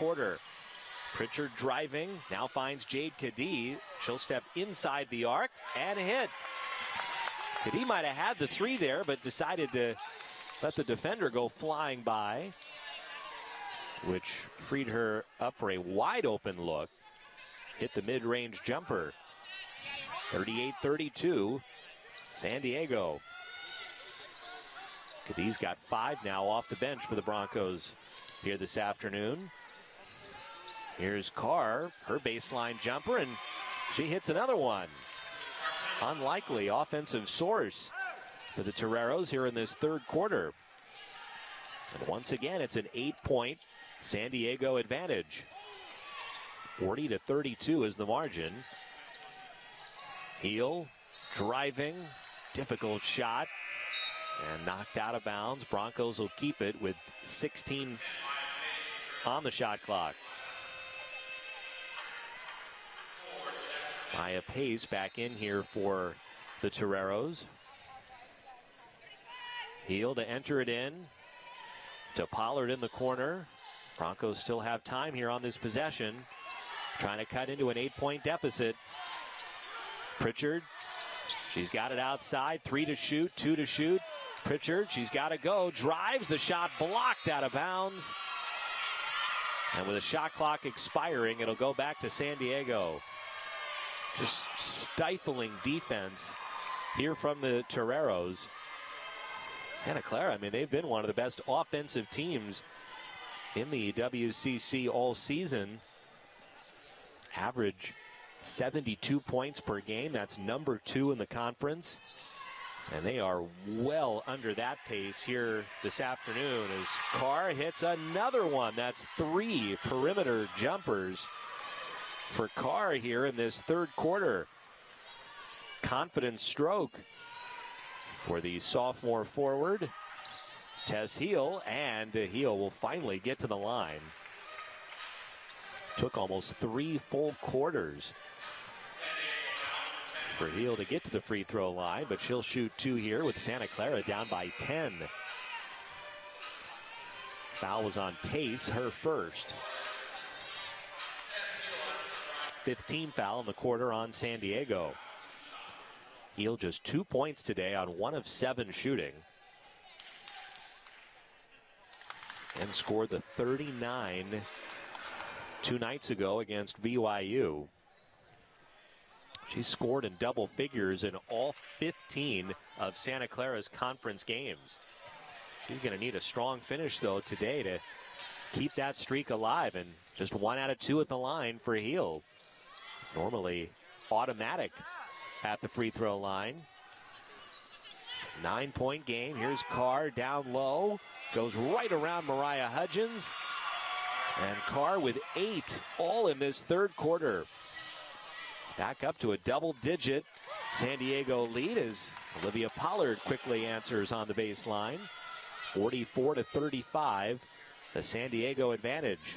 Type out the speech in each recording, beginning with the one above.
quarter. Pritchard driving, now finds Jade Cadee. She'll step inside the arc and hit. Cadee might have had the three there, but decided to let the defender go flying by, which freed her up for a wide open look. Hit the mid-range jumper. 38-32, San Diego. Cadee's got 5 now off the bench for the Broncos here this afternoon. Here's Carr, her baseline jumper, and she hits another one. Unlikely offensive source for the Toreros here in this third quarter. And once again, it's an 8-point San Diego advantage. 40-32 is the margin. Heel driving, difficult shot, and knocked out of bounds. Broncos will keep it with 16 on the shot clock. Maya Pace back in here for the Toreros. Heel to enter it in to Pollard in the corner. Broncos still have time here on this possession, trying to cut into an 8-point deficit. Pritchard, she's got it outside. 3 to shoot, 2 to shoot. Pritchard, she's got to go. Drives, the shot blocked out of bounds. And with a shot clock expiring, it'll go back to San Diego. Just stifling defense here from the Toreros. Santa Clara, I mean, they've been one of the best offensive teams in the WCC all season. Average 72 points per game. That's number 2 in the conference. And they are well under that pace here this afternoon as Carr hits another one. That's 3 perimeter jumpers for Carr here in this third quarter. Confident stroke for the sophomore forward, Tess Heel, and Heel will finally get to the line. Took almost 3 full quarters for Heel to get to the free throw line, but she'll shoot 2 here with Santa Clara down by 10. Foul was on Pace, her first. 15 foul in the quarter on San Diego. Heel just 2 points today on 1 of 7 shooting. And scored the 39 2 nights ago against BYU. She scored in double figures in all 15 of Santa Clara's conference games. She's going to need a strong finish, though, today to keep that streak alive. And just 1 out of 2 at the line for Heel. Normally automatic at the free throw line. 9-point game. Here's Carr down low. Goes right around Mariah Hudgens. And Carr with 8 all in this third quarter. Back up to a double-digit San Diego lead as Olivia Pollard quickly answers on the baseline. 44-35, the San Diego advantage.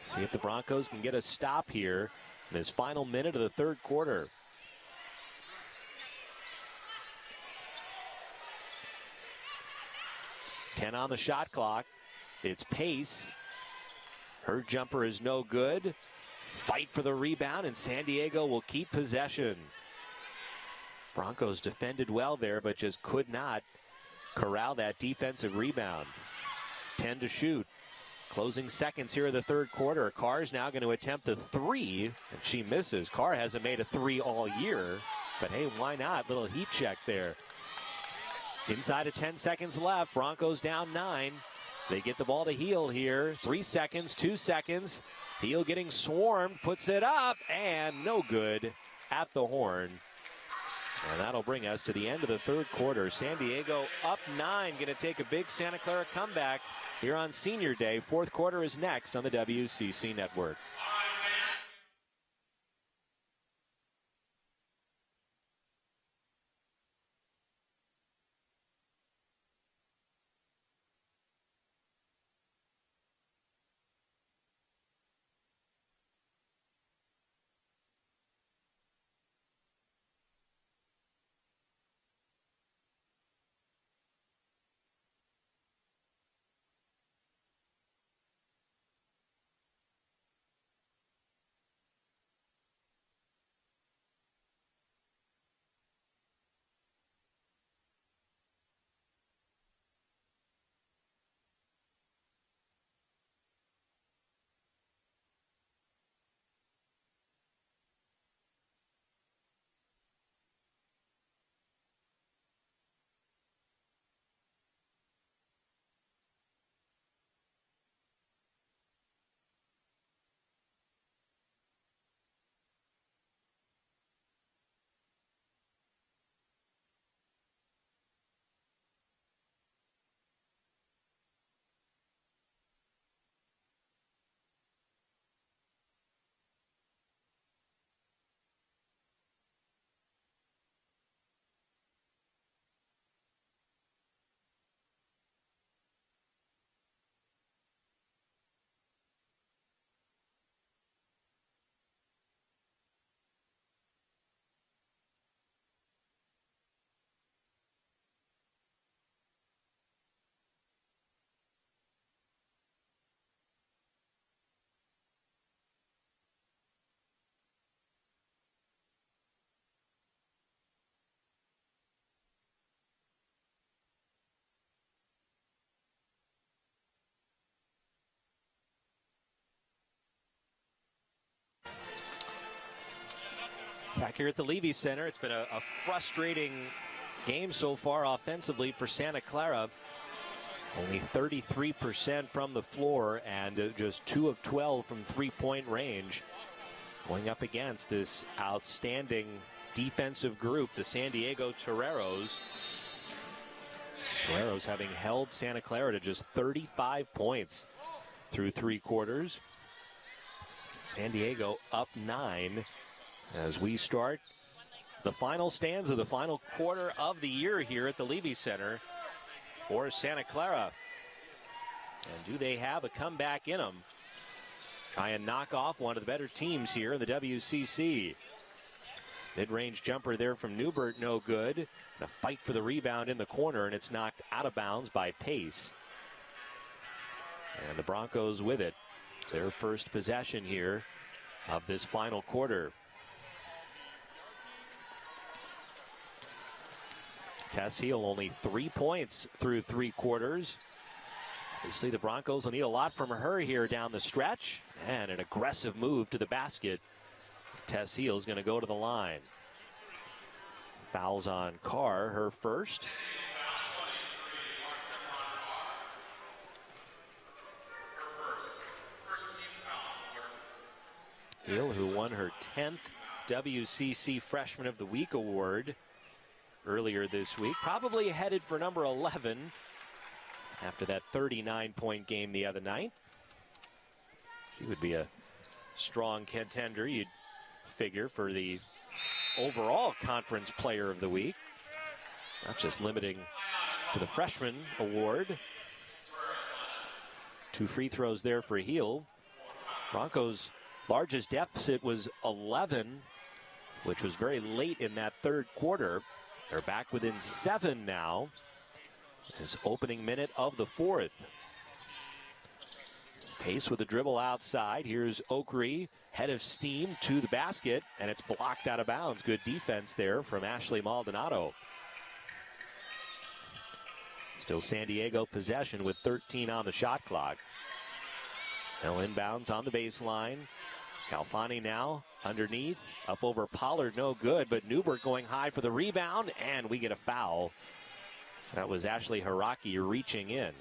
See if the Broncos can get a stop here in this final minute of the third quarter. Ten on the shot clock. It's Pace. Her jumper is no good. Fight for the rebound, and San Diego will keep possession. Broncos defended well there, but just could not corral that defensive rebound. 10 to shoot. Closing seconds here of the third quarter. Carr's now going to attempt the 3, and she misses. Carr hasn't made a 3 all year, but hey, why not? Little heat check there. Inside of 10 seconds left. Broncos down 9. They get the ball to Heel here. 3 seconds, 2 seconds. Heel getting swarmed, puts it up, and no good at the horn. And that'll bring us to the end of the third quarter. San Diego up 9, going to take a big Santa Clara comeback here on Senior Day. Fourth quarter is next on the WCC Network. Back here at the Levy Center, it's been a frustrating game so far offensively for Santa Clara. Only 33% from the floor and just 2 of 12 from three-point range. Going up against this outstanding defensive group, the San Diego Toreros. Toreros having held Santa Clara to just 35 points through 3 quarters. San Diego up 9 as we start the final stanza, the final quarter of the year here at the Levy Center for Santa Clara. And do they have a comeback in them? Try and knock off one of the better teams here in the WCC. Mid-range jumper there from Newbert, no good. And a fight for the rebound in the corner, and it's knocked out of bounds by Pace. And the Broncos with it. Their first possession here of this final quarter. Tess Heel only 3 points through 3 quarters. Obviously the Broncos will need a lot from her here down the stretch. And an aggressive move to the basket. Tess Heel is going to go to the line. Fouls on Carr, her first. Heel, who won her 10th WCC Freshman of the Week award earlier this week. Probably headed for number 11 after that 39-point game the other night. She would be a strong contender, you'd figure, for the overall conference player of the week. Not just limiting to the freshman award. 2 free throws there for Heel. Broncos' largest deficit was 11, which was very late in that third quarter. They're back within 7 now. This opening minute of the fourth. Pace with a dribble outside. Here's Oakrey, head of steam to the basket, and it's blocked out of bounds. Good defense there from Ashley Maldonado. Still San Diego possession with 13 on the shot clock. Now inbounds on the baseline. Calfani now underneath, up over Pollard, no good, but Newbert going high for the rebound, and we get a foul. That was Ashley Haraki reaching in.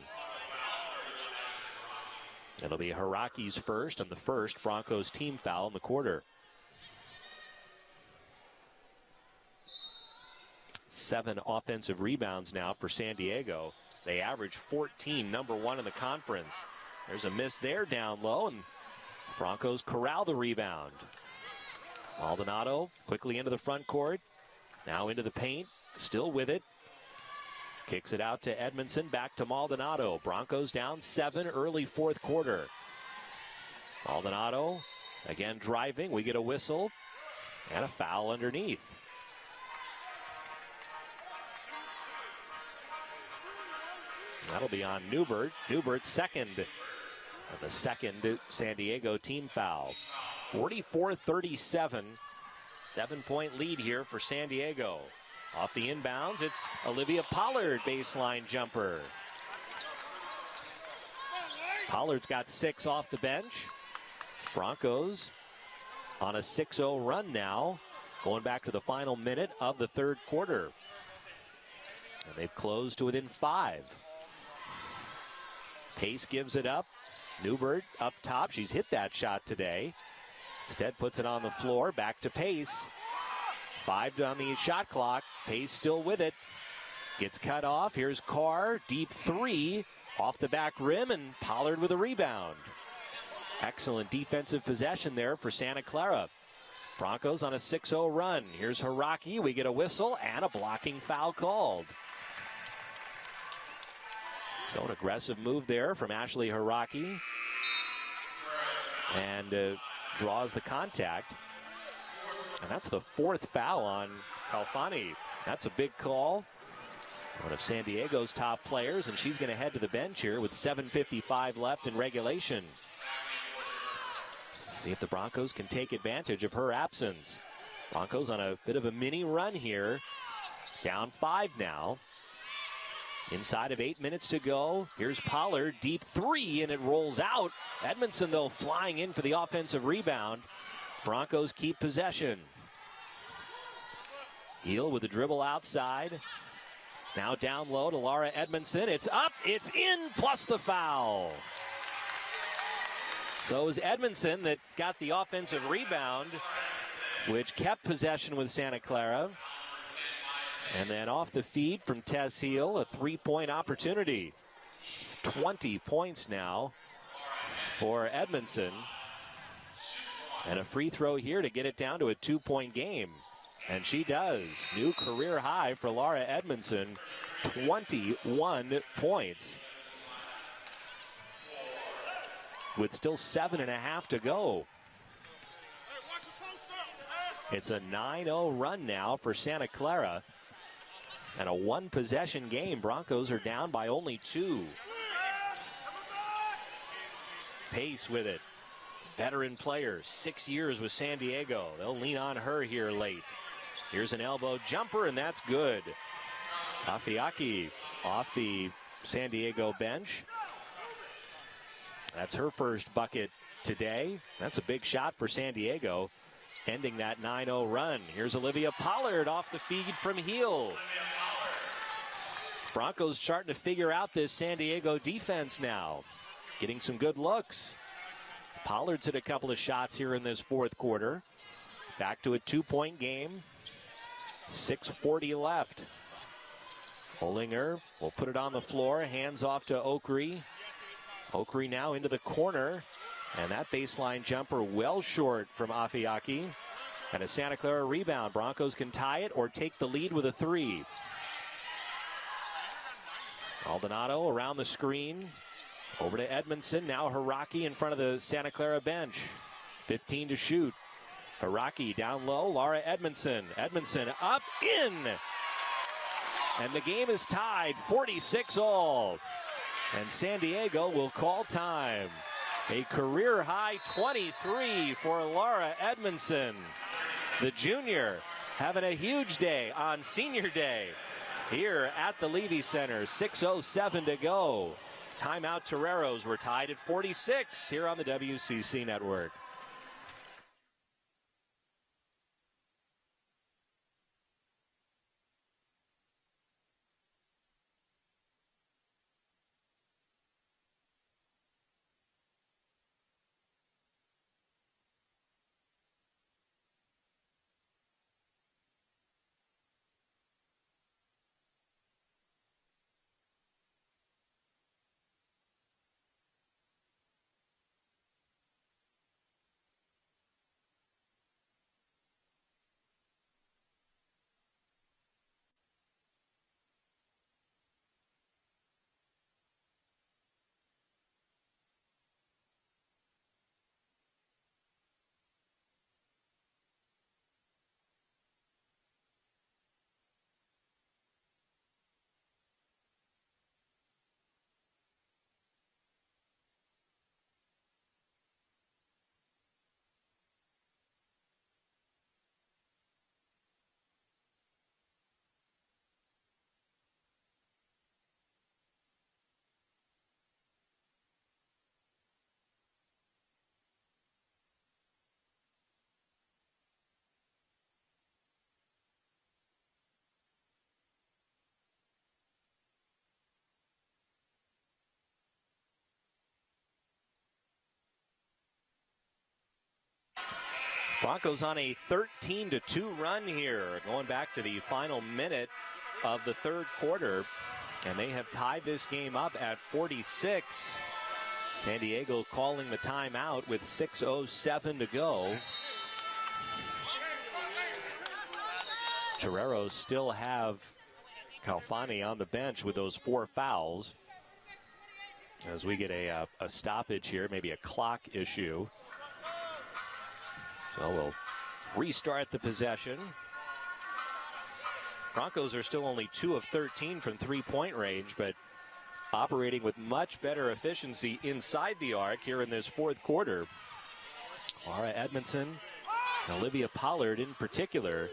It'll be Haraki's first, and the first Broncos team foul in the quarter. 7 offensive rebounds now for San Diego. They average 14, number 1 in the conference. There's a miss there down low, and Broncos corral the rebound. Maldonado quickly into the front court. Now into the paint, still with it. Kicks it out to Edmondson, back to Maldonado. Broncos down 7, early fourth quarter. Maldonado again driving. We get a whistle and a foul underneath. That'll be on Newbert. Newbert's second. And the second San Diego team foul. 44-37. 7-point lead here for San Diego. Off the inbounds, it's Olivia Pollard, baseline jumper. Pollard's got 6 off the bench. Broncos on a 6-0 run now, going back to the final minute of the third quarter. And they've closed to within 5. Pace gives it up. Newbert up top. She's hit that shot today. Instead puts it on the floor. Back to Pace. 5 on the shot clock. Pace still with it. Gets cut off. Here's Carr. Deep 3. Off the back rim, and Pollard with a rebound. Excellent defensive possession there for Santa Clara. Broncos on a 6-0 run. Here's Haraki. We get a whistle and a blocking foul called. So an aggressive move there from Ashley Haraki. And draws the contact. And that's the 4th foul on Calfani. That's a big call. One of San Diego's top players, and she's going to head to the bench here with 7:55 left in regulation. See if the Broncos can take advantage of her absence. Broncos on a bit of a mini run here. Down 5 now. Inside of 8 minutes to go. Here's Pollard, deep 3, and it rolls out. Edmondson, though, flying in for the offensive rebound. Broncos keep possession. Heel with the dribble outside. Now down low to Laura Edmondson. It's up, it's in, plus the foul. So it was Edmondson that got the offensive rebound, which kept possession with Santa Clara. And then off the feed from Tess Heel, a three-point opportunity. 20 points now for Edmondson. And a free throw here to get it down to a 2-point game. And she does. New career high for Laura Edmondson, 21 points. With still 7.5 to go. It's a 9-0 run now for Santa Clara. And a one-possession game. Broncos are down by only 2. Pace with it. Veteran player, 6 years with San Diego. They'll lean on her here late. Here's an elbow jumper, and that's good. Afiaki off the San Diego bench. That's her first bucket today. That's a big shot for San Diego, ending that 9-0 run. Here's Olivia Pollard off the feed from Heel. Broncos starting to figure out this San Diego defense now. Getting some good looks. Pollard's hit a couple of shots here in this fourth quarter. Back to a 2-point game. 6:40 left. Hollinger will put it on the floor. Hands off to Okri. Okri now into the corner. And that baseline jumper well short from Afiaki. And a Santa Clara rebound. Broncos can tie it or take the lead with a 3. Maldonado around the screen. Over to Edmondson. Now Hiraki in front of the Santa Clara bench. 15 to shoot. Hiraki down low. Laura Edmondson. Edmondson up, in. And the game is tied 46 all. And San Diego will call time. A career high 23 for Laura Edmondson. The junior having a huge day on senior day here at the Levy Center. 6:07 to go. Timeout Toreros. We're tied at 46 here on the WCC Network. Broncos on a 13-2 run here, going back to the final minute of the third quarter, and they have tied this game up at 46. San Diego calling the timeout with 6:07 to go. Toreros still have Calfani on the bench with those 4 fouls. As we get a stoppage here, maybe a clock issue. So we'll restart the possession. Broncos are still only 2 of 13 from three-point range, but operating with much better efficiency inside the arc here in this fourth quarter. Laura Edmondson and Olivia Pollard in particular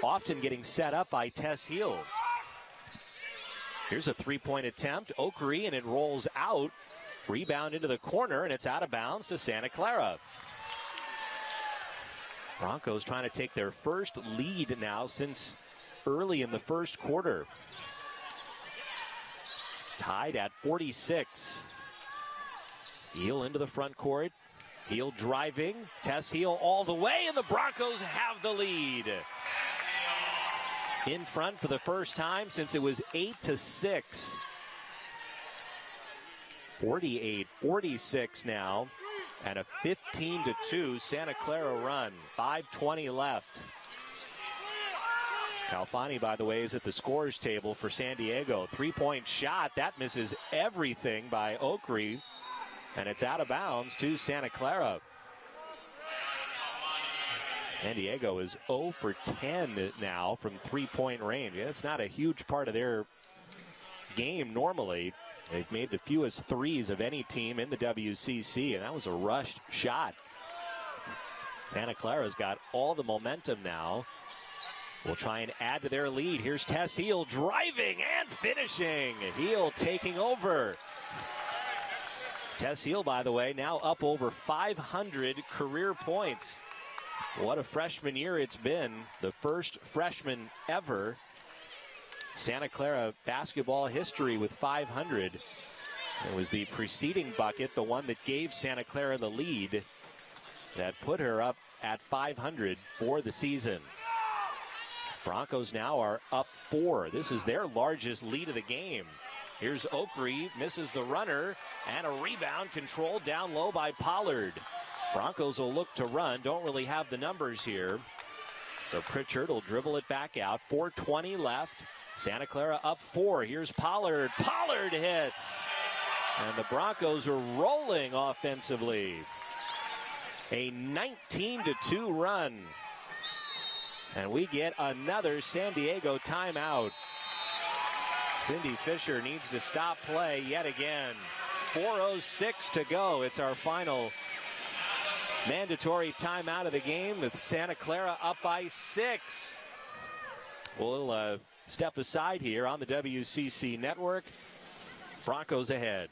often getting set up by Tess Heel. Here's a three-point attempt. Okri, and it rolls out. Rebound into the corner, and it's out of bounds to Santa Clara. Broncos trying to take their first lead now since early in the first quarter. Tied at 46. Heel into the front court. Heel driving. Tess Heel all the way, and the Broncos have the lead. In front for the first time since it was 8-6. 48-46 now. And a 15-2 Santa Clara run. 5:20 left. Calfani, by the way, is at the scorers table for San Diego. Three-point shot. That misses everything by Okri. And it's out of bounds to Santa Clara. San Diego is 0 for 10 now from three-point range. It's not a huge part of their game normally. They've made the fewest threes of any team in the WCC, and that was a rushed shot. Santa Clara's got all the momentum now. We'll try and add to their lead. Here's Tess Heel driving and finishing. Heel taking over. Tess Heel, by the way, now up over 500 career points. What a freshman year it's been. The first freshman ever. Santa Clara basketball history with 500. It was the preceding bucket, the one that gave Santa Clara the lead, that put her up at 500 for the season. Broncos now are up 4. This is their largest lead of the game. Here's Okri, misses the runner, and a rebound controlled down low by Pollard. Broncos will look to run, don't really have the numbers here. So Pritchard will dribble it back out. 4:20 left. Santa Clara up 4. Here's Pollard. Pollard hits. And the Broncos are rolling offensively. A 19-2 run. And we get another San Diego timeout. Cindy Fisher needs to stop play yet again. 4:06 to go. It's our final mandatory timeout of the game with Santa Clara up by 6. We'll step aside here on the WCC network. Broncos ahead.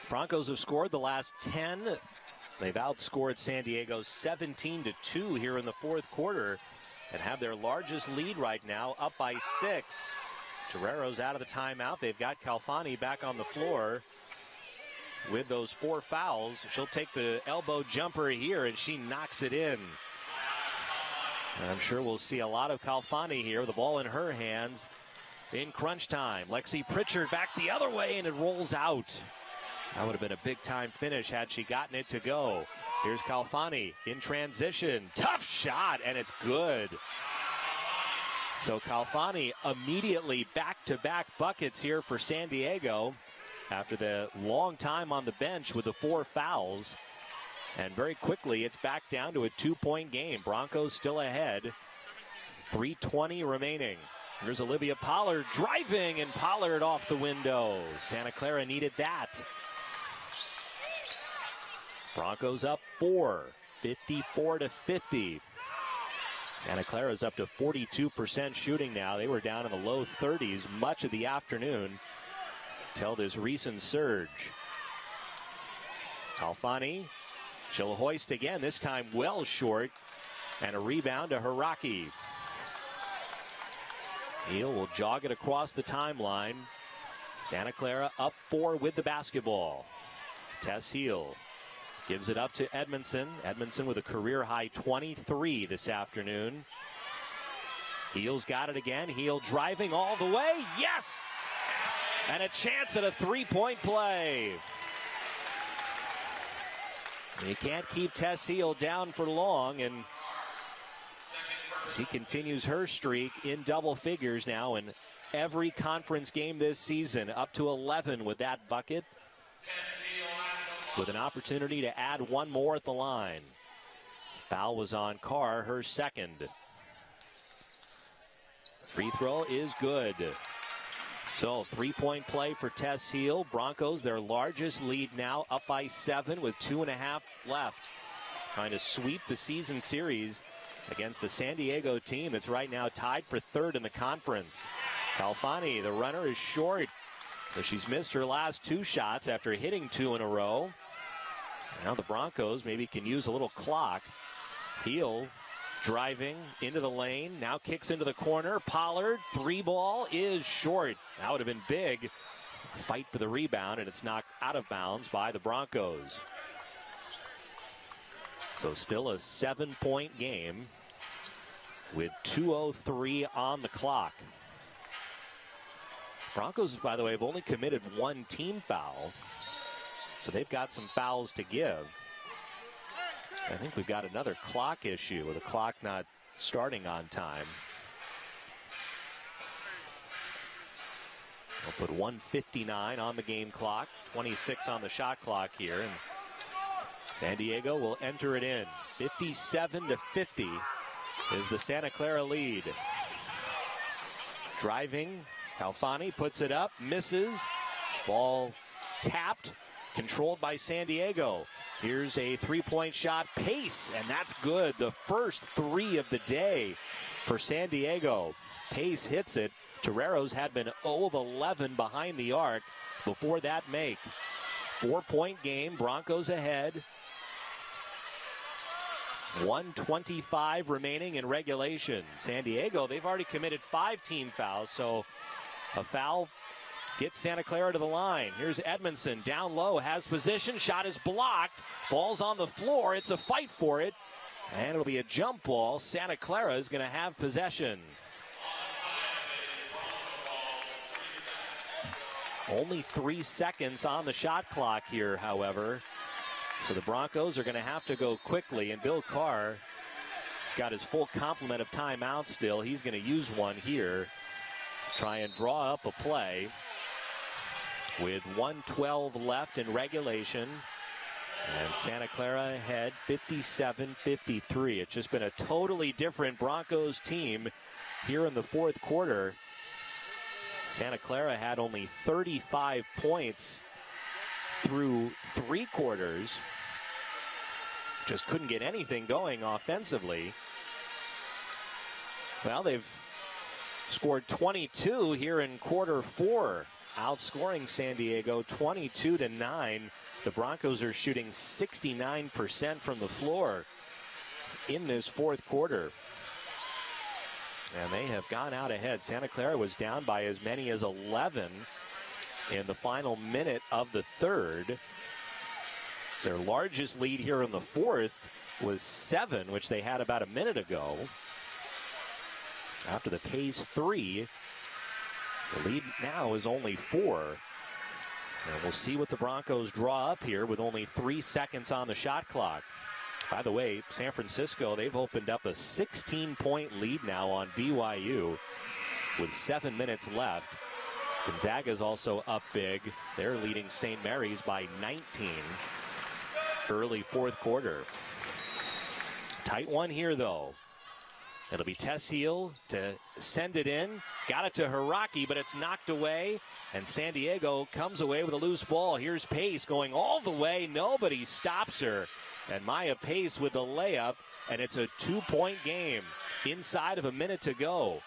Broncos have scored the last 10. They've outscored San Diego 17-2 here in the fourth quarter and have their largest lead right now, up by 6. Guerrero's out of the timeout. They've got Calfani back on the floor with those 4 fouls. She'll take the elbow jumper here, and she knocks it in. And I'm sure we'll see a lot of Calfani here. The ball in her hands in crunch time. Lexi Pritchard back the other way, and it rolls out. That would have been a big-time finish had she gotten it to go. Here's Calfani in transition. Tough shot, and it's good. So Calfani immediately back-to-back buckets here for San Diego after the long time on the bench with the 4 fouls. And very quickly, it's back down to a 2-point game. Broncos still ahead. 3:20 remaining. Here's Olivia Pollard driving, and Pollard off the window. Santa Clara needed that. Broncos up 4, 54-50. Santa Clara's up to 42% shooting now. They were down in the low 30s much of the afternoon until this recent surge. Alfani, she'll hoist again, this time well short, and a rebound to Haraki. Heel will jog it across the timeline. Santa Clara up 4 with the basketball. Tess Heel gives it up to Edmondson. Edmondson with a career-high 23 this afternoon. Heel's got it again. Heel driving all the way. Yes! And a chance at a three-point play. You can't keep Tess Heel down for long, and she continues her streak in double figures now in every conference game this season, up to 11 with that bucket, with an opportunity to add one more at the line. Foul was on Carr, her second. Free throw is good. So, three-point play for Tess Heel. Broncos, their largest lead now, up by 7 with 2.5 left. Trying to sweep the season series against a San Diego team that's right now tied for third in the conference. Alfani, the runner, is short. So she's missed her last 2 shots after hitting 2 in a row. Now the Broncos maybe can use a little clock. Heel driving into the lane, now kicks into the corner. Pollard, 3-ball is short. That would have been big. Fight for the rebound, and it's knocked out of bounds by the Broncos. So still a 7-point game with 2:03 on the clock. Broncos, by the way, have only committed 1 team foul, so they've got some fouls to give. I think we've got another clock issue with the clock not starting on time. We'll put 1:59 on the game clock, 26 on the shot clock here, and San Diego will enter it in. 57-50 is the Santa Clara lead. Driving, Alfani puts it up, misses. Ball tapped, controlled by San Diego. Here's a three-point shot, Pace, and that's good. The first 3 of the day for San Diego. Pace hits it. Toreros had been 0 of 11 behind the arc before that make. 4-point game, Broncos ahead. 1:25 remaining in regulation. San Diego, they've already committed 5 team fouls, so a foul gets Santa Clara to the line. Here's Edmondson down low, has position, shot is blocked. Ball's on the floor, it's a fight for it, and it'll be a jump ball. Santa Clara is going to have possession. Only 3 seconds on the shot clock here, however. So the Broncos are going to have to go quickly, and Bill Carr has got his full complement of timeouts still. He's going to use one here. Try and draw up a play with 1:12 left in regulation. And Santa Clara ahead 57-53. It's just been a totally different Broncos team here in the fourth quarter. Santa Clara had only 35 points through 3 quarters. Just couldn't get anything going offensively. Well, they've scored 22 here in quarter 4, outscoring San Diego 22-9. The Broncos are shooting 69% from the floor in this fourth quarter. And they have gone out ahead. Santa Clara was down by as many as 11 in the final minute of the third. Their largest lead here in the fourth was 7, which they had about a minute ago. After the Pace 3, the lead now is only 4. And we'll see what the Broncos draw up here with only 3 seconds on the shot clock. By the way, San Francisco, they've opened up a 16-point lead now on BYU with 7 minutes left. Gonzaga's also up big. They're leading St. Mary's by 19 early fourth quarter. Tight one here, though. It'll be Tess Heel to send it in. Got it to Haraki, but it's knocked away. And San Diego comes away with a loose ball. Here's Pace going all the way. Nobody stops her. And Maya Pace with the layup, and it's a 2-point game inside of a minute to go.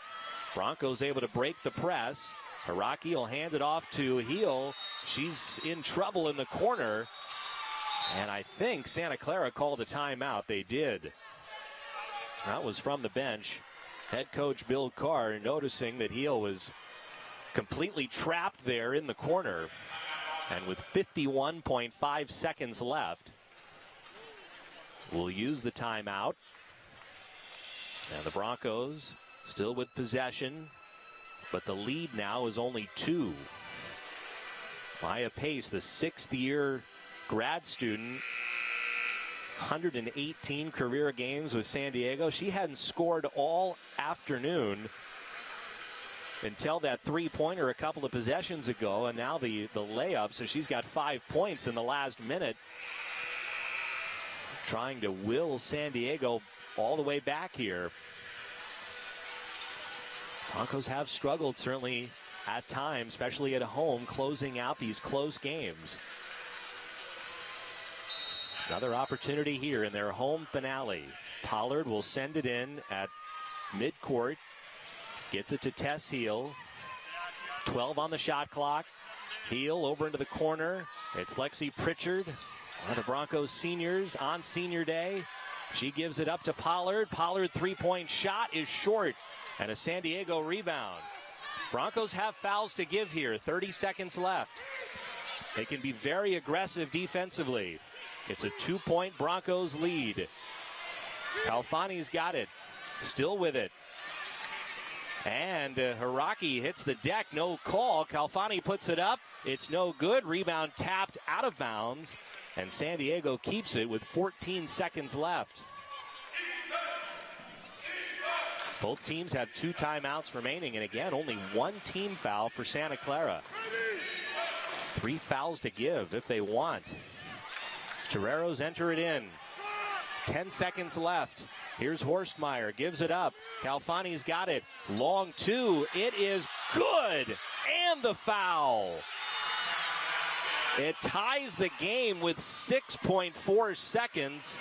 Broncos able to break the press. Hiraki will hand it off to Heel. She's in trouble in the corner. And I think Santa Clara called a timeout. They did. That was from the bench. Head coach Bill Carr noticing that Heel was completely trapped there in the corner. And with 51.5 seconds left, we'll use the timeout. And the Broncos still with possession, but the lead now is only 2. Maya Pace, the 6th-year grad student, 118 career games with San Diego. She hadn't scored all afternoon until that three-pointer a couple of possessions ago, and now the layup, so she's got 5 points in the last minute, trying to will San Diego all the way back here. Broncos have struggled certainly at times, especially at home, closing out these close games. Another opportunity here in their home finale. Pollard will send it in at midcourt. Gets it to Tess Heel. 12 on the shot clock. Heel over into the corner. It's Lexi Pritchard, one of the Broncos seniors on senior day. She gives it up to Pollard. Pollard three-point shot is short. And a San Diego rebound. Broncos have fouls to give here. 30 seconds left. They can be very aggressive defensively. It's a 2-point Broncos lead. Kalfani's got it. Still with it. And Hiraki hits the deck. No call. Kalfani puts it up. It's no good. Rebound tapped out of bounds. And San Diego keeps it with 14 seconds left. Both teams have 2 timeouts remaining. And again, only 1 team foul for Santa Clara. 3 fouls to give if they want. Toreros enter it in. 10 seconds left. Here's Horstmeyer, gives it up. Kalfani's got it. Long 2. It is good. And the foul. It ties the game with 6.4 seconds.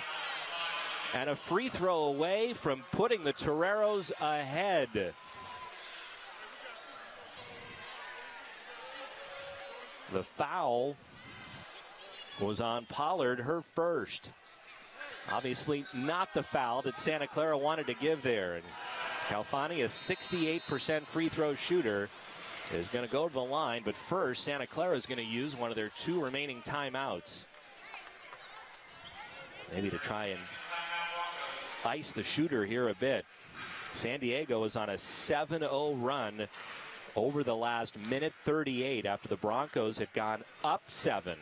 And a free throw away from putting the Toreros ahead. The foul was on Pollard, her first. Obviously not the foul that Santa Clara wanted to give there. And Kalfani, a 68% free throw shooter, is going to go to the line. But first, Santa Clara is going to use one of their 2 remaining timeouts. Maybe to try and ice the shooter here a bit. San Diego is on a 7-0 run over the last minute 38 after the Broncos had gone up 7.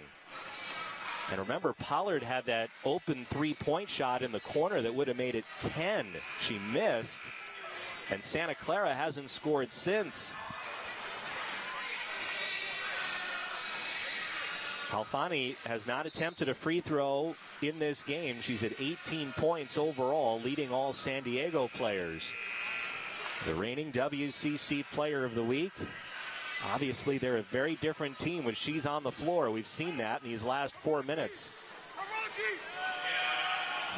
And remember, Pollard had that open 3-point shot in the corner that would have made it 10. She missed, and Santa Clara hasn't scored since. Kalfani has not attempted a free throw in this game. She's at 18 points overall, leading all San Diego players. The reigning WCC Player of the Week. Obviously, they're a very different team when she's on the floor. We've seen that in these last 4 minutes.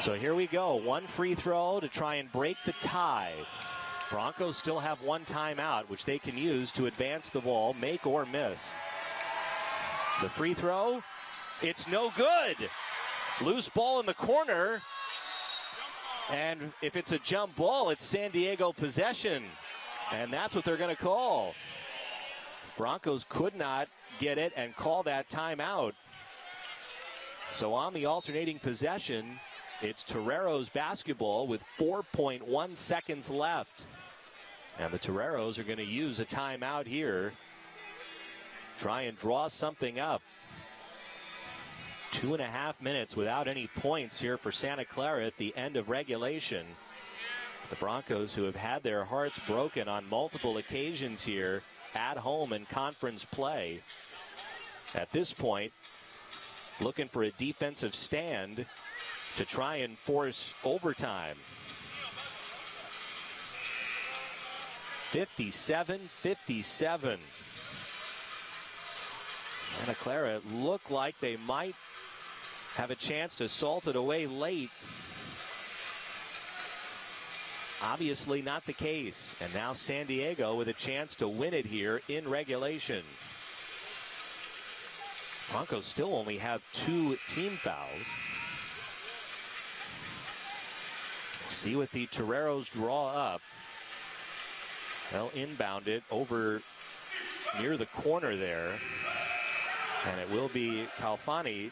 So here we go. 1 free throw to try and break the tie. Broncos still have 1 timeout, which they can use to advance the ball, make or miss. The free throw, it's no good. Loose ball in the corner. And if it's a jump ball, it's San Diego possession. And that's what they're going to call. Broncos could not get it and call that timeout. So on the alternating possession, it's Toreros basketball with 4.1 seconds left. And the Toreros are going to use a timeout here. Try and draw something up. 2.5 minutes without any points here for Santa Clara at the end of regulation. The Broncos, who have had their hearts broken on multiple occasions here at home in conference play, at this point looking for a defensive stand to try and force overtime. 57-57. Santa Clara looked like they might have a chance to salt it away late. Obviously not the case. And now San Diego with a chance to win it here in regulation. Broncos still only have 2 team fouls. We'll see what the Toreros draw up. They'll inbound it over near the corner there. And it will be Kalfani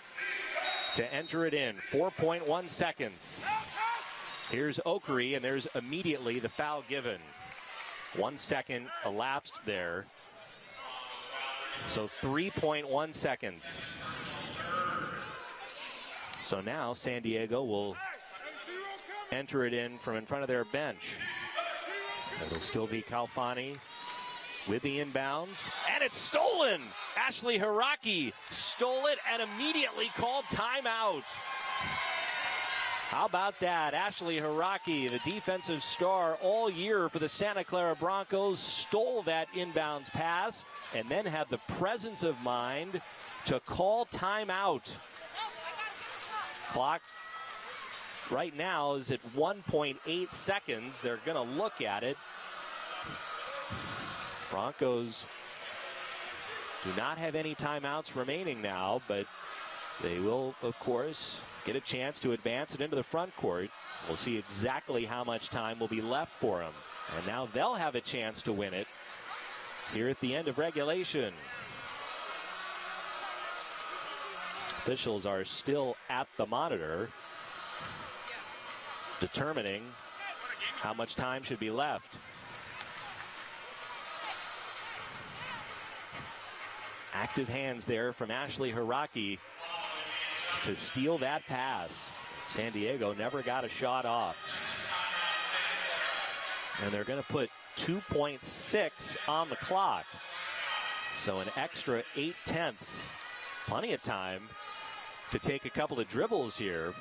to enter it in. 4.1 seconds. Here's Okri, and there's immediately the foul given. 1 second elapsed there. So 3.1 seconds. So now San Diego will enter it in from in front of their bench. It'll still be Kalfani with the inbounds, and it's stolen. Ashley Hiraki stole it and immediately called timeout. How about that? Ashley Hiraki, the defensive star all year for the Santa Clara Broncos, stole that inbounds pass and then had the presence of mind to call timeout. Clock right now is at 1.8 seconds. They're going to look at it. Broncos do not have any timeouts remaining now, but they will, of course, get a chance to advance it into the front court. We'll see exactly how much time will be left for them. And now they'll have a chance to win it here at the end of regulation. Officials are still at the monitor, determining how much time should be left. Active hands there from Ashley Hiraki to steal that pass. San Diego never got a shot off. And they're going to put 2.6 on the clock. So an extra 0.8. Plenty of time to take a couple of dribbles here.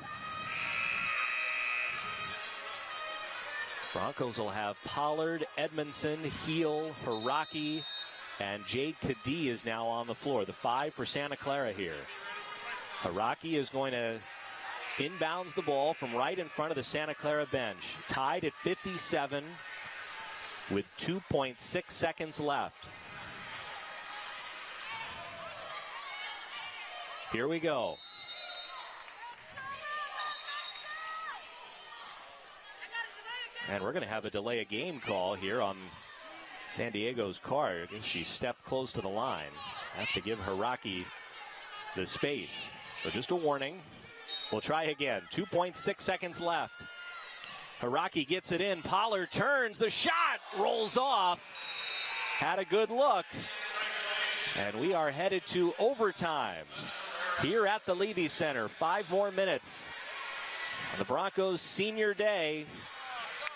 Broncos will have Pollard, Edmondson, Heel, Hiraki, and Jade Kadee is now on the floor. The 5 for Santa Clara here. Hiraki is going to inbounds the ball from right in front of the Santa Clara bench. Tied at 57 with 2.6 seconds left. Here we go. And we're going to have a delay of game call here on San Diego's card. She stepped close to the line. Have to give Hiraki the space. So just a warning. We'll try again. 2.6 seconds left. Hiraki gets it in. Pollard turns. The shot rolls off. Had a good look. And we are headed to overtime here at the Levy Center. 5 more minutes on the Broncos' senior day.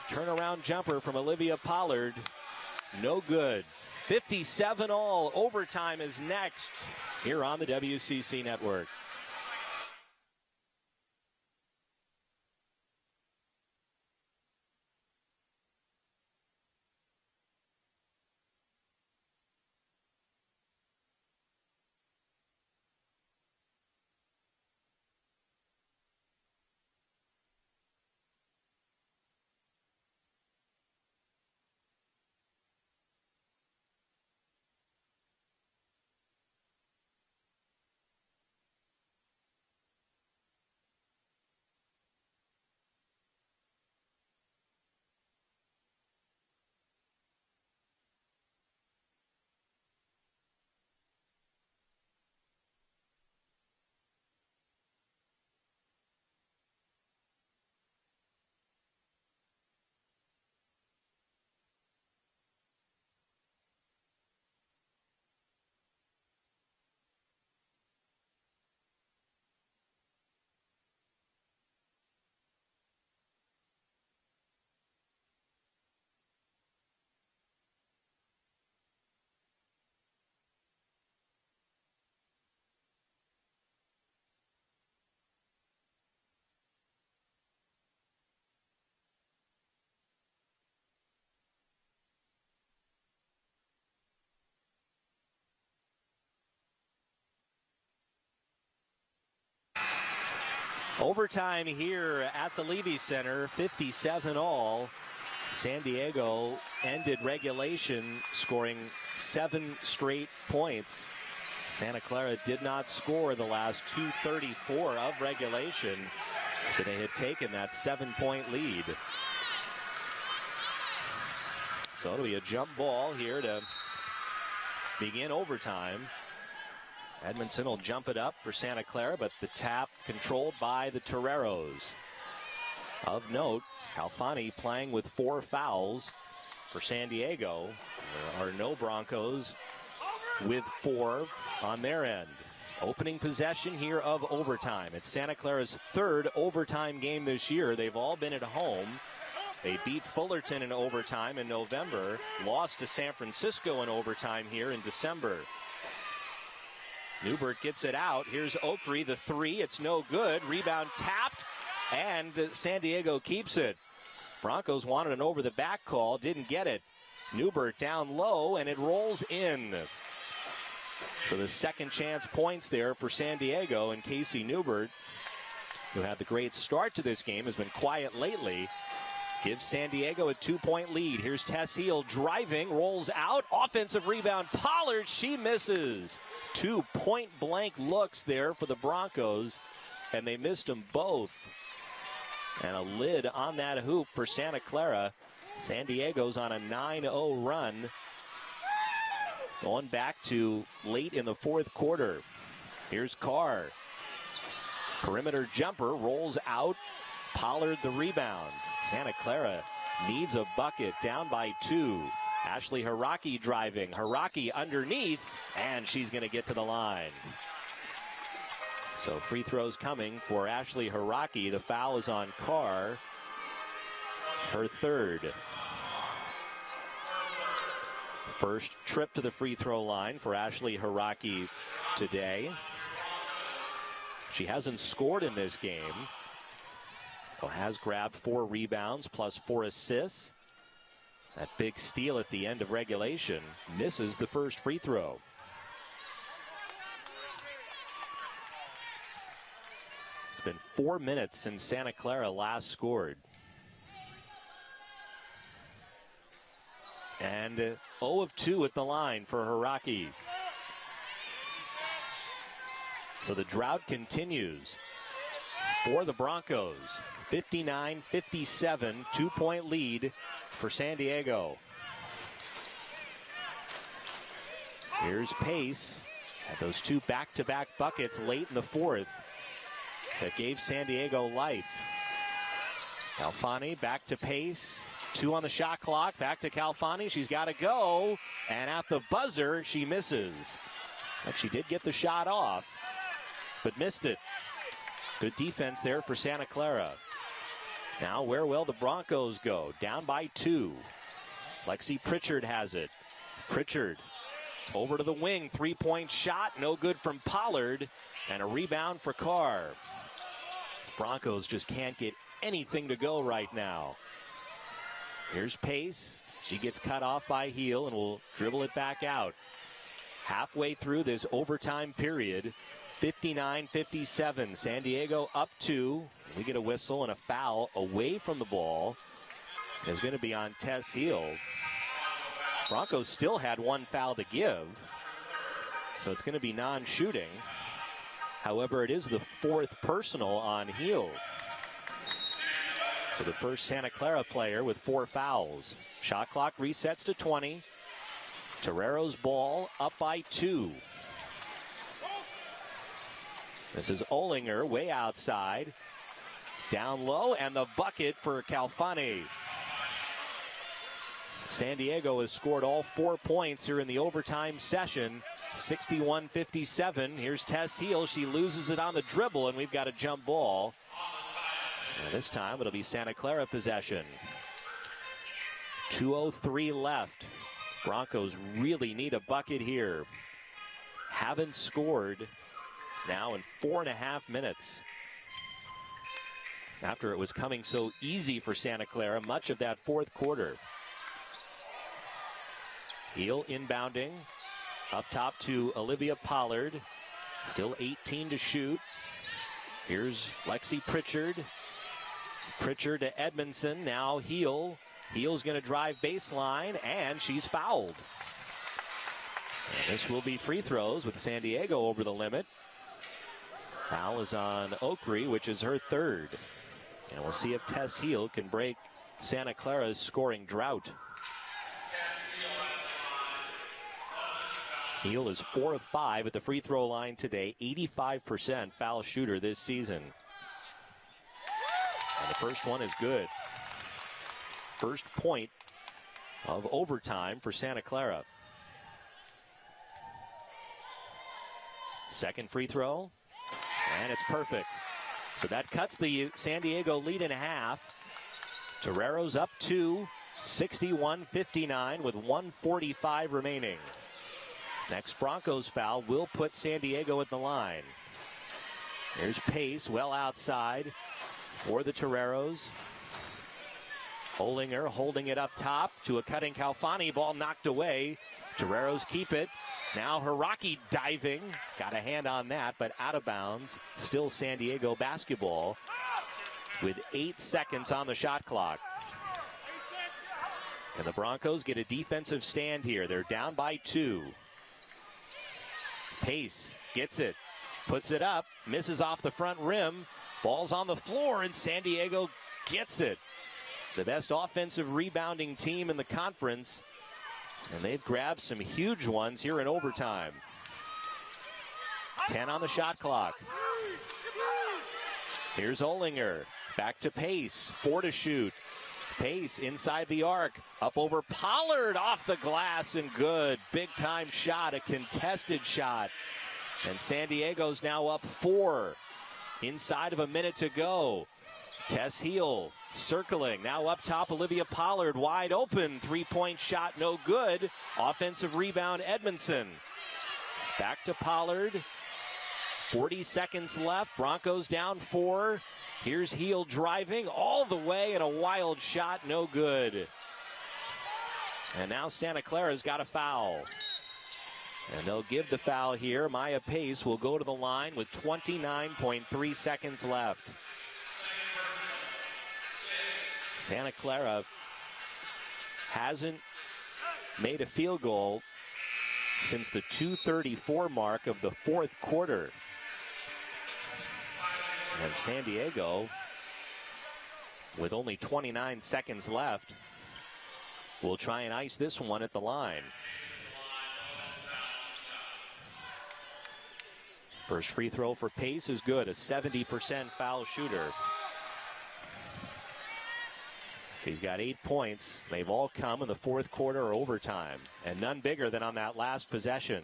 Turnaround jumper from Olivia Pollard. No good. 57 all. Overtime is next here on the WCC Network. Overtime here at the Levy Center, 57 all. San Diego ended regulation scoring 7 straight points. Santa Clara did not score the last 2:34 of regulation, but they had taken that 7-point lead. So it'll be a jump ball here to begin overtime. Edmondson will jump it up for Santa Clara, but the tap controlled by the Toreros. Of note, Calfani playing with 4 fouls for San Diego. There are no Broncos with 4 on their end. Opening possession here of overtime. It's Santa Clara's 3rd overtime game this year. They've all been at home. They beat Fullerton in overtime in November, lost to San Francisco in overtime here in December. Newbert gets it out. Here's Okri, the 3. It's no good. Rebound tapped, and San Diego keeps it. Broncos wanted an over-the-back call, didn't get it. Newbert down low, and it rolls in. So the second chance points there for San Diego, and Casey Newbert, who had the great start to this game, has been quiet lately, gives San Diego a 2-point lead. Here's Tess Heel driving, rolls out, offensive rebound. Pollard, she misses. 2 point-blank looks there for the Broncos, and they missed them both. And a lid on that hoop for Santa Clara. San Diego's on a 9-0 run, going back to late in the 4th quarter. Here's Carr. Perimeter jumper, rolls out. Pollard the rebound. Santa Clara needs a bucket, down by 2. Ashley Haraki driving. Haraki underneath, and she's going to get to the line. So free throws coming for Ashley Haraki. The foul is on Carr, her 3rd. First trip to the free throw line for Ashley Haraki today. She hasn't scored in this game, though has grabbed 4 rebounds plus 4 assists. That big steal at the end of regulation misses the first free throw. It's been 4 minutes since Santa Clara last scored. And 0 of 2 at the line for Haraki. So the drought continues for the Broncos. 59-57, 2-point lead for San Diego. Here's Pace. Had those 2 back-to-back buckets late in the 4th that gave San Diego life. Calfani back to Pace. 2 on the shot clock. Back to Calfani. She's got to go. And at the buzzer, she misses. But she did get the shot off, but missed it. Good defense there for Santa Clara. Now, where will the Broncos go? Down by 2. Lexi Pritchard has it. Pritchard over to the wing. 3-point shot. No good from Pollard. And a rebound for Carr. Broncos just can't get anything to go right now. Here's Pace. She gets cut off by Heel and will dribble it back out. Halfway through this overtime period, 59-57. San Diego up 2. We get a whistle and a foul away from the ball. It's going to be on Tess Heel. Broncos still had 1 foul to give, so it's going to be non-shooting. However, it is the 4th personal on Heel. So the first Santa Clara player with 4 fouls. Shot clock resets to 20. Torero's ball up by 2. This is Olinger way outside. Down low, and the bucket for Calfani. San Diego has scored all 4 points here in the overtime session. 61-57. Here's Tess Heel. She loses it on the dribble, and we've got a jump ball. And this time it'll be Santa Clara possession. 2:03 left. Broncos really need a bucket here. Haven't scored now in 4.5 minutes. After it was coming so easy for Santa Clara much of that 4th quarter. Heel inbounding. Up top to Olivia Pollard. Still 18 to shoot. Here's Lexi Pritchard. Pritchard to Edmondson. Now Heel. Heel's going to drive baseline, and she's fouled. And this will be free throws with San Diego over the limit. Foul is on Oakrey, which is her third. And we'll see if Tess Heel can break Santa Clara's scoring drought. Heel is 4 of 5 at the free throw line today, 85% foul shooter this season. And the first one is good. First point of overtime for Santa Clara. Second free throw, and it's perfect. So that cuts the San Diego lead in half. Torero's up 2, 61-59 with 1:45 remaining. Next Broncos foul will put San Diego at the line. Here's Pace well outside for the Toreros. Olinger holding it up top to a cutting Calfani. Ball knocked away. Toreros keep it. Now Hiraki diving. Got a hand on that, but out of bounds. Still San Diego basketball with 8 seconds on the shot clock. Can the Broncos get a defensive stand here? They're down by 2. Pace gets it, puts it up, misses off the front rim. Ball's on the floor, and San Diego gets it. The best offensive rebounding team in the conference, and they've grabbed some huge ones here in overtime. 10 on the shot clock. Here's Olinger, back to Pace, 4 to shoot. Pace inside the arc, up over Pollard, off the glass, and good. Big time shot, a contested shot. And San Diego's now up 4. Inside of a minute to go. Tess Heel circling, now up top, Olivia Pollard wide open. 3-point shot, no good. Offensive rebound, Edmondson. Back to Pollard. 40 seconds left, Broncos down 4. Here's Heel driving all the way, and a wild shot, no good. And now Santa Clara's got a foul. And they'll give the foul here. Maya Pace will go to the line with 29.3 seconds left. Santa Clara hasn't made a field goal since the 2:34 mark of the fourth quarter. And San Diego, with only 29 seconds left, will try and ice this one at the line. First free throw for Pace is good, a 70% foul shooter. She's got 8 points. They've all come in the fourth quarter or overtime, and none bigger than on that last possession.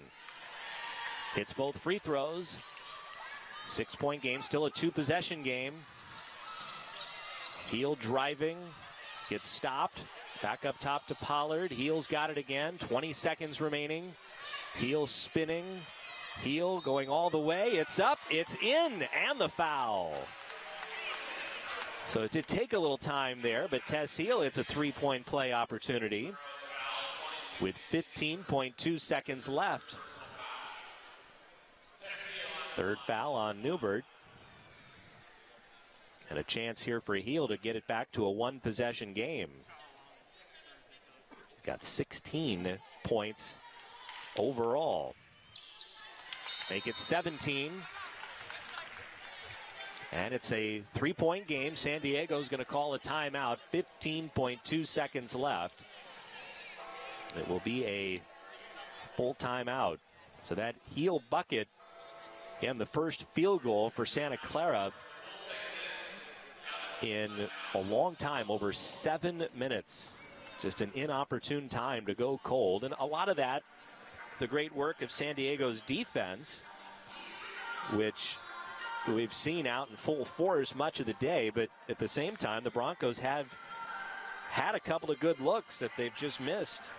Hits both free throws. 6-point game, still a 2-possession game. Heel driving, gets stopped. Back up top to Pollard. Heel's got it again. 20 seconds remaining. Heel spinning. Heel going all the way. It's up, it's in, and the foul. So it did take a little time there, but Tess Heel, it's a 3-point play opportunity with 15.2 seconds left. Third foul on Newbert. And a chance here for Heel to get it back to a 1-possession game. Got 16 points overall. Make it 17. And it's a 3-point game. San Diego's going to call a timeout. 15.2 seconds left. It will be a full timeout. So that Heel bucket, again, the first field goal for Santa Clara in a long time, over 7 minutes. Just an inopportune time to go cold. And a lot of that, the great work of San Diego's defense, which we've seen out in full force much of the day. But at the same time, the Broncos have had a couple of good looks that they've just missed.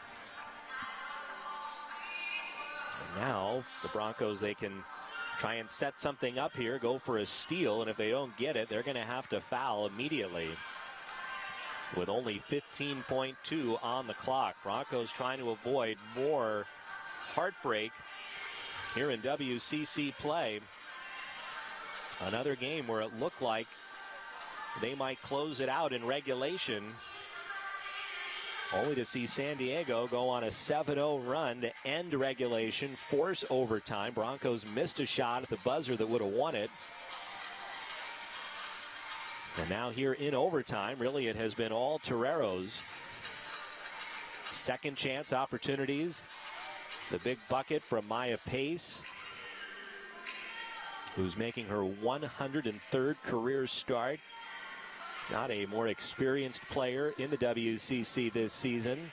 And now the Broncos, they can try and set something up here, go for a steal, and if they don't get it, they're going to have to foul immediately. With only 15.2 on the clock, Broncos trying to avoid more heartbreak here in WCC play. Another game where it looked like they might close it out in regulation, only to see San Diego go on a 7-0 run to end regulation, force overtime. Broncos missed a shot at the buzzer that would have won it. And now here in overtime, really it has been all Toreros. Second chance opportunities. The big bucket from Maya Pace, who's making her 103rd career start. Not a more experienced player in the WCC this season.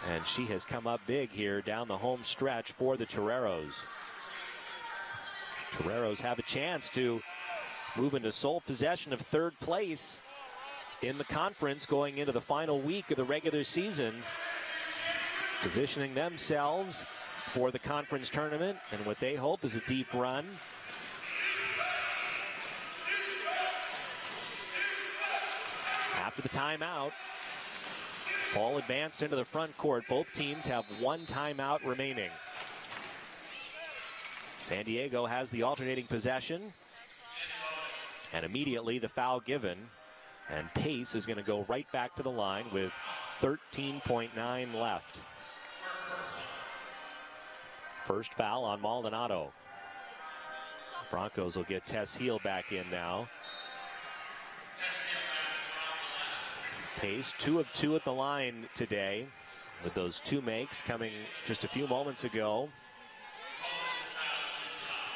And she has come up big here down the home stretch for the Toreros. Toreros have a chance to move into sole possession of third place in the conference going into the final week of the regular season, positioning themselves for the conference tournament and what they hope is a deep run. After the timeout, ball advanced into the front court. Both teams have one timeout remaining. San Diego has the alternating possession, and immediately the foul given, and Pace is going to go right back to the line with 13.9 left. First foul on Maldonado. Broncos will get Tess Heel back in now. Pace 2 of 2 at the line today, with those two makes coming just a few moments ago.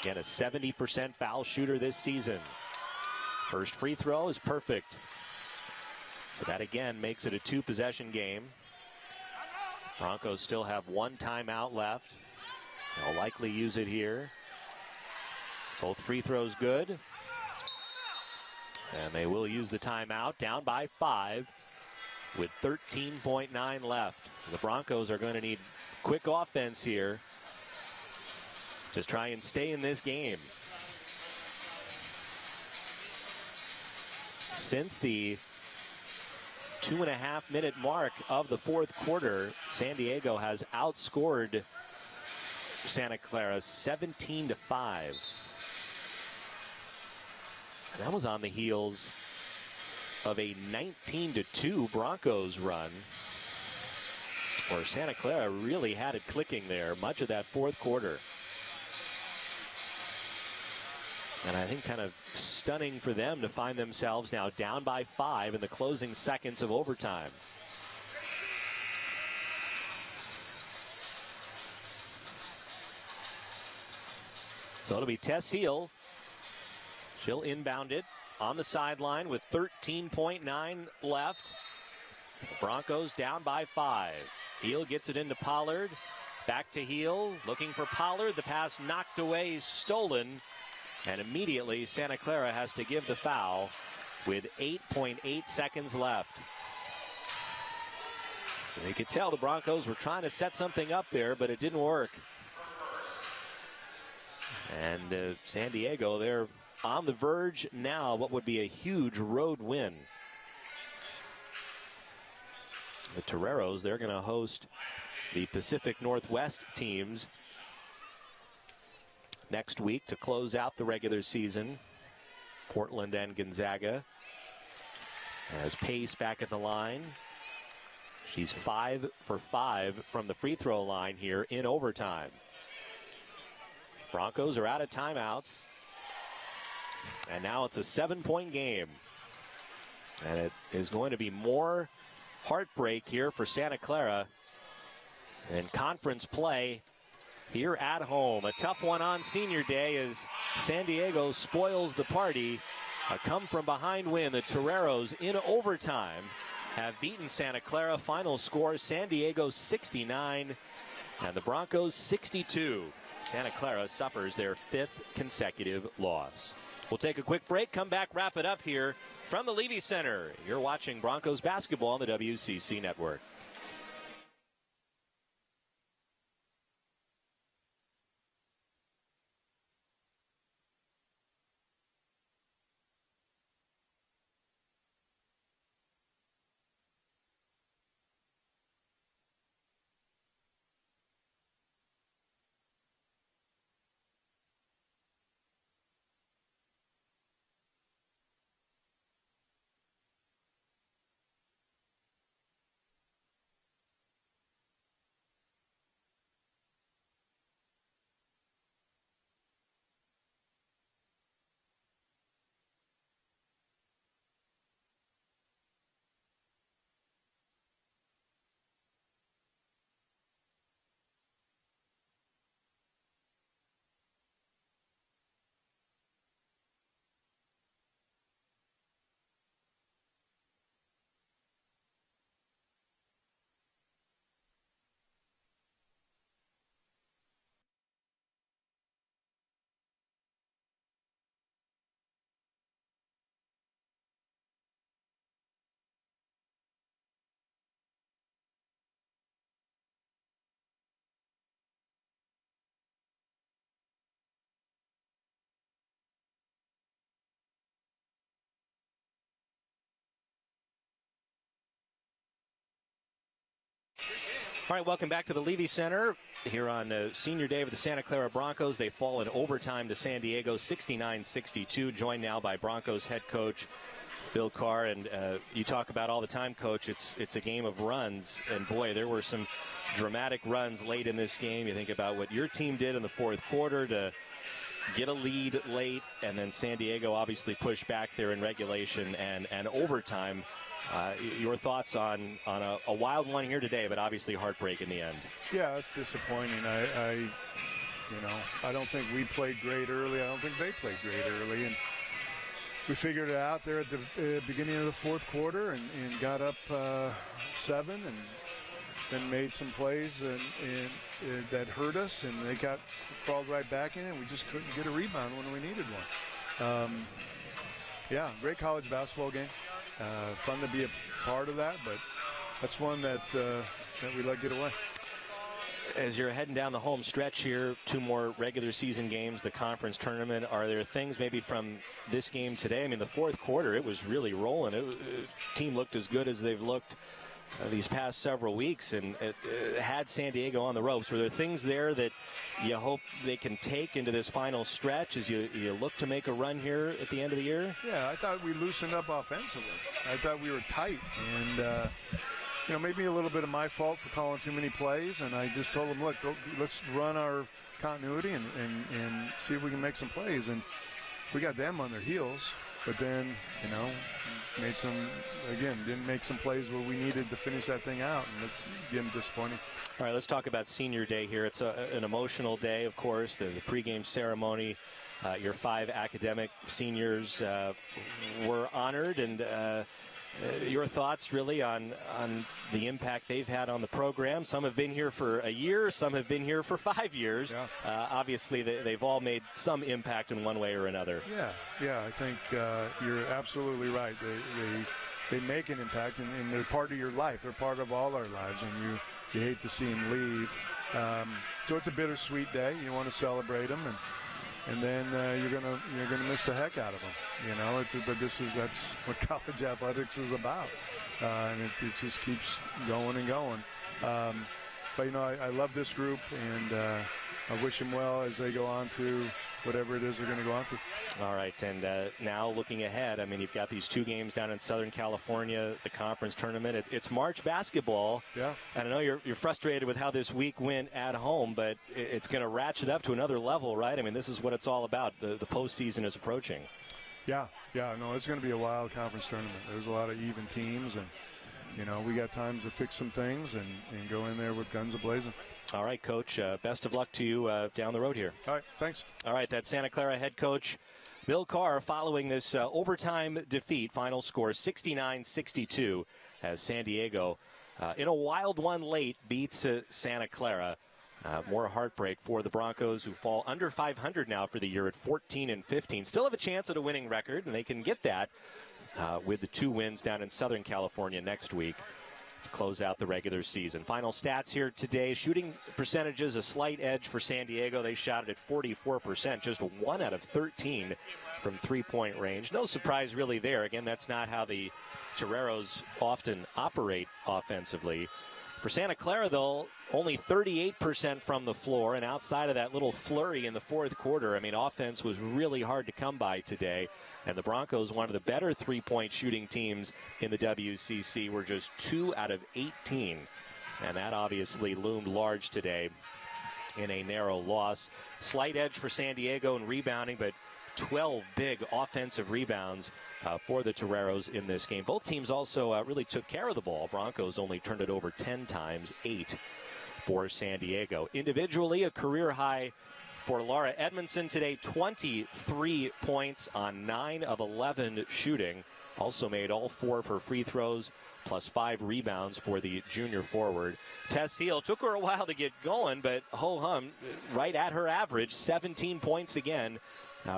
Again, a 70% foul shooter this season. First free throw is perfect. So that again makes it a two-possession game. Broncos still have one timeout left. They'll likely use it here. Both free throws good. And they will use the timeout, down by 5 with 13.9 left. The Broncos are going to need quick offense here to try and stay in this game. Since the 2.5-minute mark of the fourth quarter, San Diego has outscored Santa Clara 17-5. And that was on the heels of a 19-2 Broncos run, where Santa Clara really had it clicking there much of that fourth quarter. And I think kind of stunning for them to find themselves now down by 5 in the closing seconds of overtime. So it'll be Tess Heel. She'll inbound it on the sideline with 13.9 left. The Broncos down by 5. Heel gets it into Pollard. Back to Heel, looking for Pollard. The pass knocked away, stolen. And immediately Santa Clara has to give the foul with 8.8 seconds left. So you could tell the Broncos were trying to set something up there, but it didn't work. And San Diego, they're on the verge now, what would be a huge road win. The Toreros, they're going to host the Pacific Northwest teams next week to close out the regular season. Portland and Gonzaga. As Pace back at the line. She's 5 for 5 from the free throw line here in overtime. Broncos are out of timeouts. And now it's a 7-point game. And it is going to be more heartbreak here for Santa Clara in conference play here at home. A tough one on senior day as San Diego spoils the party. A come-from-behind win. The Toreros in overtime have beaten Santa Clara. Final score, San Diego 69 and the Broncos 62. Santa Clara suffers their 5th consecutive loss. We'll take a quick break, come back, wrap it up here from the Levy Center. You're watching Broncos basketball on the WCC Network. All right, welcome back to the Levy Center here on senior day of the Santa Clara Broncos. They fall in overtime to San Diego, 69-62. Joined now by Broncos head coach Bill Carr. And you talk about all the time, Coach, it's a game of runs. And, boy, there were some dramatic runs late in this game. You think about what your team did in the fourth quarter to get a lead late, and then San Diego obviously pushed back there in regulation and overtime. Your thoughts on a wild one here today, but obviously heartbreak in the end. Yeah, it's disappointing. I don't think we played great early. I don't think they played great early, and we figured it out there at the beginning of the fourth quarter and got up 7, and then made some plays and that hurt us, and they crawled right back in, and we just couldn't get a rebound when we needed one. Yeah, great college basketball game. Fun to be a part of that, but that's one that we let get away. As you're heading down the home stretch here, 2 more regular season games, the conference tournament, are there things maybe from this game today? I mean, the fourth quarter, it was really rolling. The team looked as good as they've looked these past several weeks, and it had San Diego on the ropes. Were there things there that you hope they can take into this final stretch as you look to make a run here at the end of the year? Yeah, I thought we loosened up offensively. I thought we were tight, and maybe a little bit of my fault for calling too many plays, and I just told them, look, let's run our continuity and see if we can make some plays. And we got them on their heels, but then, didn't make some plays where we needed to finish that thing out, and it's getting disappointing. All right, let's talk about senior day here. It's an emotional day, of course, the pregame ceremony. Your 5 academic seniors were honored, and your thoughts really on the impact they've had on the program. Some have been here for a year, some have been here for 5 years. Yeah. Obviously, they've all made some impact in one way or another. Yeah, I think you're absolutely right. They make an impact, and they're part of your life. They're part of all our lives, and you hate to see them leave. So it's a bittersweet day. You want to celebrate them, and then you're gonna miss the heck out of them. But that's what college athletics is about, and it just keeps going and going. But I love this group, and I wish them well as they go on to whatever it is they're going to go on to. All right, and now looking ahead, I mean, you've got these 2 games down in Southern California, the conference tournament. It's March basketball. Yeah. And I know you're frustrated with how this week went at home, but it's going to ratchet up to another level, right? I mean, this is what it's all about. The postseason is approaching. Yeah, no, it's going to be a wild conference tournament. There's a lot of even teams, and we got time to fix some things and go in there with guns a-blazing. All right, Coach, best of luck to you down the road here. All right, thanks. All right, that's Santa Clara head coach Bill Carr following this overtime defeat. Final score 69-62 as San Diego, in a wild one late, beats Santa Clara. More heartbreak for the Broncos, who fall under 500 now for the year at 14-15. Still have a chance at a winning record, and they can get that with the 2 wins down in Southern California next week to close out the regular season. Final stats here today. Shooting percentages, a slight edge for San Diego. They shot it at 44%, just 1 out of 13 from three-point range. No surprise really there. Again, that's not how the Toreros often operate offensively. For Santa Clara, though, only 38% from the floor, and outside of that little flurry in the fourth quarter, I mean, offense was really hard to come by today. And the Broncos, one of the better three-point shooting teams in the WCC, were just 2 out of 18. And that obviously loomed large today in a narrow loss. Slight edge for San Diego in rebounding, but 12 big offensive rebounds for the Toreros in this game. Both teams also really took care of the ball. Broncos only turned it over 10 times, 8 for San Diego. Individually, a career high for Laura Edmondson today, 23 points on 9 of 11 shooting. Also made all 4 of her free throws, plus 5 rebounds for the junior forward. Tess Seal, took her a while to get going, but ho-hum, right at her average, 17 points again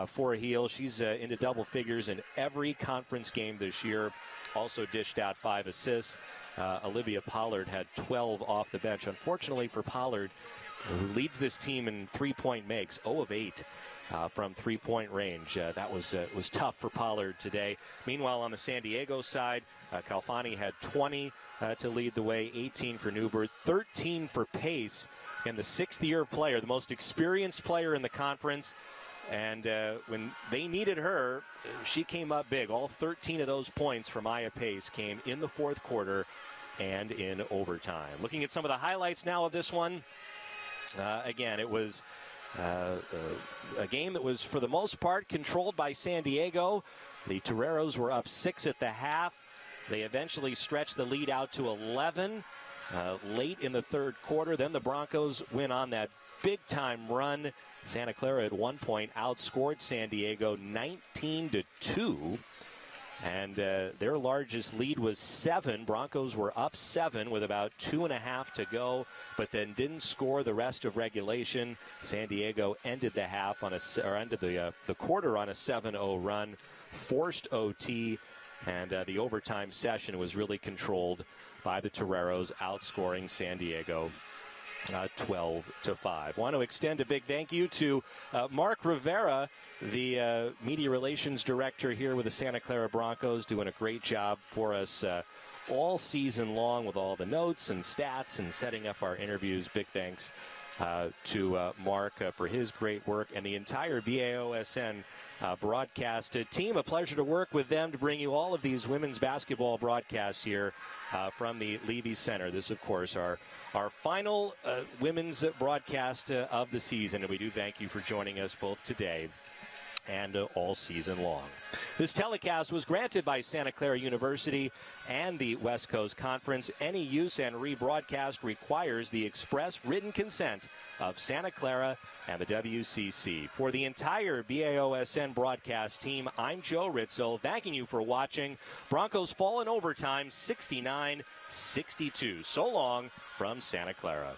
for a heel. She's into double figures in every conference game this year. Also dished out 5 assists. Olivia Pollard had 12 off the bench. Unfortunately for Pollard, who leads this team in three-point makes, 0 of 8 from three-point range. That was tough for Pollard today. Meanwhile, on the San Diego side, Calfani had 20 to lead the way, 18 for Newbert, 13 for Pace, and the 6th-year player, the most experienced player in the conference. And when they needed her, she came up big. All 13 of those points from Maya Pace came in the fourth quarter and in overtime. Looking at some of the highlights now of this one. Again, it was a game that was, for the most part, controlled by San Diego. The Toreros were up 6 at the half. They eventually stretched the lead out to 11 late in the third quarter. Then the Broncos went on that big-time run. Santa Clara at one point outscored San Diego 19-2. And their largest lead was 7. Broncos were up 7 with about 2.5 to go, but then didn't score the rest of regulation. San Diego ended the half on ended the quarter on a 7-0 run, forced OT, and the overtime session was really controlled by the Toreros, outscoring San Diego 12-5. Want to extend a big thank you to Mark Rivera, the media relations director here with the Santa Clara Broncos, doing a great job for us all season long with all the notes and stats and setting up our interviews. Big thanks to Mark for his great work, and the entire BAOSN broadcast team. A pleasure to work with them to bring you all of these women's basketball broadcasts here from the Levy Center. This, of course, our final women's broadcast of the season, and we do thank you for joining us both today and all season long. This telecast was granted by Santa Clara University and the West Coast Conference. Any use and rebroadcast requires the express written consent of Santa Clara and the WCC. For the entire BAOSN broadcast team, I'm Joe Ritzel, thanking you for watching. Broncos fall in overtime, 69-62. So long from Santa Clara.